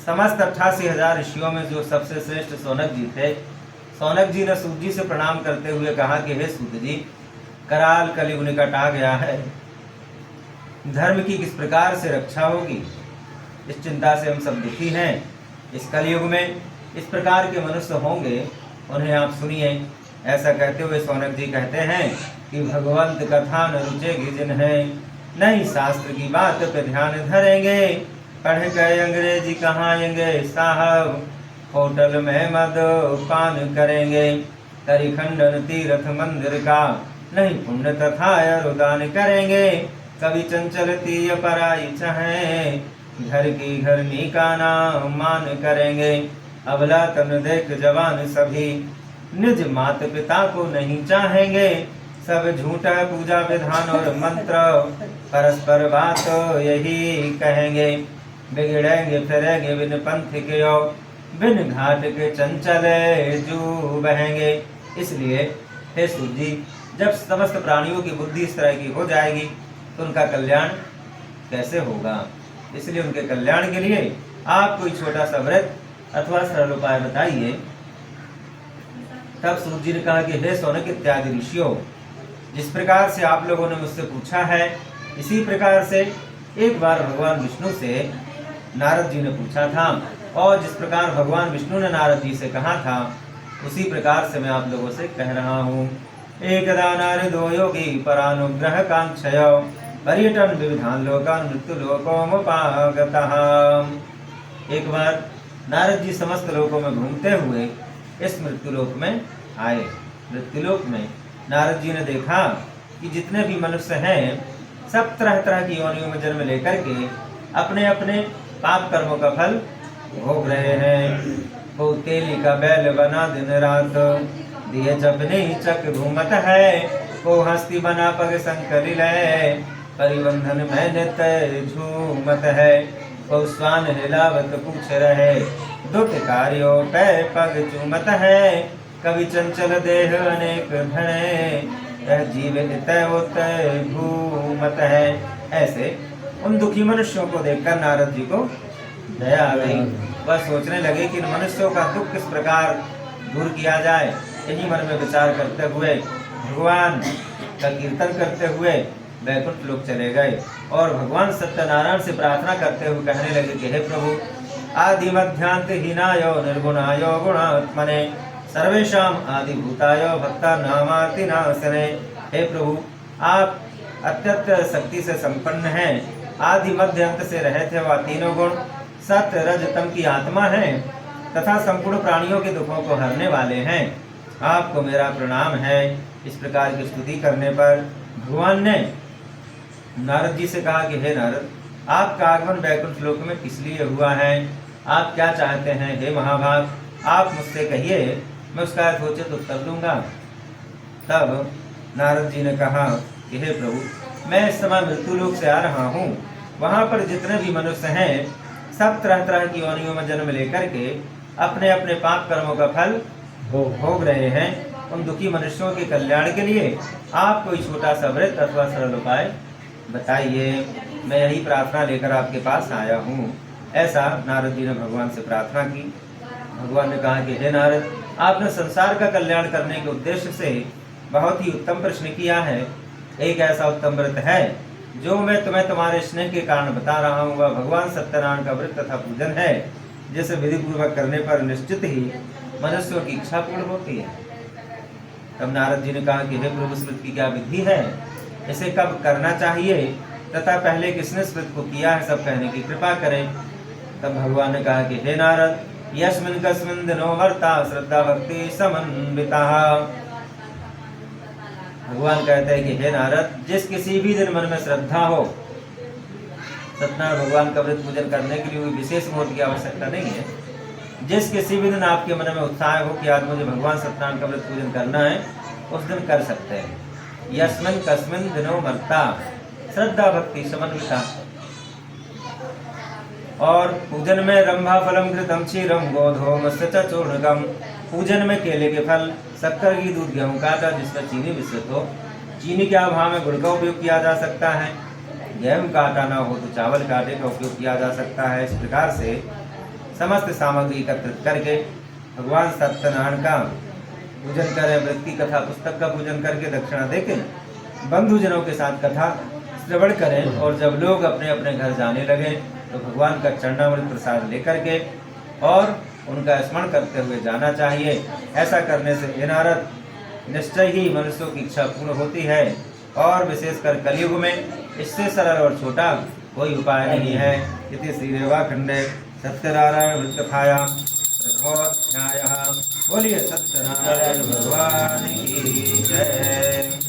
समस्त 88,000 ऋषियों में जो सबसे श्रेष्ठ सौनक जी थे, सौनक जी ने सूत जी से प्रणाम करते हुए कहा कि हे सूत जी, कराल कलयुग निकट आ गया है, धर्म की किस प्रकार से रक्षा होगी, इस चिंता से हम सब दुखी हैं। इस कलयुग में इस प्रकार के मनुष्य होंगे, उन्हें आप सुनिए। ऐसा कहते हुए सौनक जी कहते हैं कि भगवंत कथा न रुचेगी जिन्हें, नहीं शास्त्र की बात पे ध्यान धरेंगे, पढ़ के अंग्रेजी कहाएंगे साहब, होटल में मद पान करेंगे, तरीखंडन तीर्थ मंदिर का नहीं पुण्य तथा अनुदान करेंगे, कभी चंचल तीय पराई चाहे, घर की घरनी का नाम मान करेंगे, अबला तन देख जवान सभी निज मात पिता को नहीं चाहेंगे, सब झूठा पूजा विधान और मंत्र परस्पर बात यही कहेंगे, बिगड़ेंगे फिरेंगे बिन पंथ के बिन घाट के चंचले जू बहेंगे। इसलिए हे सूत जी, जब समस्त प्राणियों की बुद्धि इस तरह की हो जाएगी तो उनका कल्याण कैसे होगा। इसलिए उनके कल्याण के लिए आप कोई छोटा सा व्रत अथवा सरल उपाय बताइए। तब सूत जी ने कहा कि हे सौनक इत्यादि ऋषियों, जिस प्रकार से आप लोगों ने मुझसे पूछा है, इसी प्रकार से एक बार भगवान विष्णु से नारद जी ने पूछा था, और जिस प्रकार भगवान विष्णु ने नारद जी से कहा था, उसी प्रकार से मैं आप लोगों से कह रहा हूँ। एकदा नारदो योगी परानुग्रह कांक्षय पर्यटन विविधान लोकान मृत्यु लोकोमुपागतः। एक बार नारद जी समस्त लोकों में घूमते हुए इस मृत्युलोक में आए। मृत्युलोक में नारद जी ने देखा कि जितने भी मनुष्य हैं, सब तरह तरह की योनियों में जन्म लेकर के अपने अपने पाप कर्मों का फल भोग रहे हैं। को तेली का बैल बना दिन रात, दिए जपने चक घूमत है, को हस्ती बना पग संकलिल है, परिबंधन में नित्य झूमत है, को स्वान हिलावत पूछ रहे, दुख कार्यों पे पग चूमत है, कभी चंचल देह अनेक धने, जीवित तय घूमत है। ऐसे उन दुखी मनुष्यों को देखकर नारद जी को दया आ गई। वह सोचने लगे कि इन मनुष्यों का दुख किस प्रकार दूर किया जाए। यही मन में विचार करते हुए भगवान का कीर्तन करते हुए वैकुंठ लोक चले गए और भगवान सत्यनारायण से प्रार्थना करते हुए कहने लगे कि हे प्रभु, आदि मध्यांत हीनायो निर्गुणायो गुणात्मने, सर्वेषाम आदि भूतायो भक्ता नामाति नासने। हे प्रभु, आप अत्यंत शक्ति से संपन्न हैं, आदि मध्य अंत से रहे थे। वह तीनों गुण सत्य रज तम की आत्मा है तथा संपूर्ण प्राणियों के दुखों को हरने वाले हैं। आपको मेरा प्रणाम है। इस प्रकार की स्तुति करने पर भगवान ने नारद जी से कहा कि हे नारद, आपका आगमन वैकुंठ लोक में किस लिए हुआ है, आप क्या चाहते हैं। हे महाभाग, आप मुझसे कहिए, मैं उसका यथोचित उत्तर दूंगा। तब नारद जी ने कहा कि हे प्रभु, मैं इस समय मृत्यु लोक से आ रहा हूँ। वहाँ पर जितने भी मनुष्य हैं, सब तरह तरह की योनियों में जन्म लेकर के अपने अपने पाप कर्मों का फल भोग रहे हैं। उन दुखी मनुष्यों के कल्याण के लिए आप कोई छोटा सा व्रत अथवा सरल उपाय बताइए। मैं यही प्रार्थना लेकर आपके पास आया हूँ। ऐसा नारद जी ने भगवान से प्रार्थना की। भगवान ने कहा कि हे नारद, आपने संसार का कल्याण करने के उद्देश्य से बहुत ही उत्तम प्रश्न किया है। एक ऐसा उत्तम व्रत है जो मैं तुम्हें तुम्हारे स्नेह के कारण बता रहा हूँ। वह भगवान सत्यनारायण का व्रत तथा पूजन है, जिसे विधि पूर्वक करने पर निश्चित ही मनुष्यों की इच्छा पूर्ण होती है। तब नारद जी ने कहा कि हे प्रभु, इस व्रत की क्या विधि है, इसे कब करना चाहिए तथा पहले किसने इस व्रत को किया है, सब कहने की कृपा करें। तब भगवान ने कहा कि हे नारद, यस्मिन् कस्मिन् दिनो वर्ता श्रद्धा भक्ति समन्विता। भगवान कहते हैं कि हे नारद, जिस किसी भी दिन मन में श्रद्धा हो, सत्यनारायण भगवान का व्रत पूजन करने के लिए कोई विशेष मुहूर्त की आवश्यकता नहीं है। जिस किसी भी दिन आपके मन में उत्साह हो कि आज मुझे भगवान सत्यनारायण का व्रत पूजन करना है, उस दिन कर सकते हैं। यस्मिन् कस्मिन् दिनो वर्ता श्रद्धा भक्ति समन्विता। और पूजन में रंभा फलम घृतम क्षीरम गोधूम च चूर्णकम। पूजन में केले के फल, शक्कर की दूध, गेहूं का आटा जिसमें चीनी मिश्रित हो। चीनी के अभाव में गुड़ का उपयोग किया जा सकता है। गेहूं का आटा न हो तो चावल का आटे का उपयोग किया जा सकता है। इस प्रकार से समस्त सामग्री एकत्रित करके भगवान सत्यनारायण का पूजन करें। व्रत की कथा पुस्तक का पूजन करके दक्षिणा देके बंधुजनों के साथ कथा श्रवण करें। और जब लोग अपने अपने घर जाने लगे तो भगवान का चरणामृत प्रसाद लेकर के और उनका स्मरण करते हुए जाना चाहिए। ऐसा करने से हे नारद निश्चय ही मनुष्यों की इच्छा पूर्ण होती है। और विशेषकर कलयुग में इससे सरल और छोटा कोई उपाय नहीं है। इति श्री रेवाखंडे सत्यनारायण व्रत कथायां प्रथमोऽध्यायः। बोलिए सत्यनारायण भगवान की जय।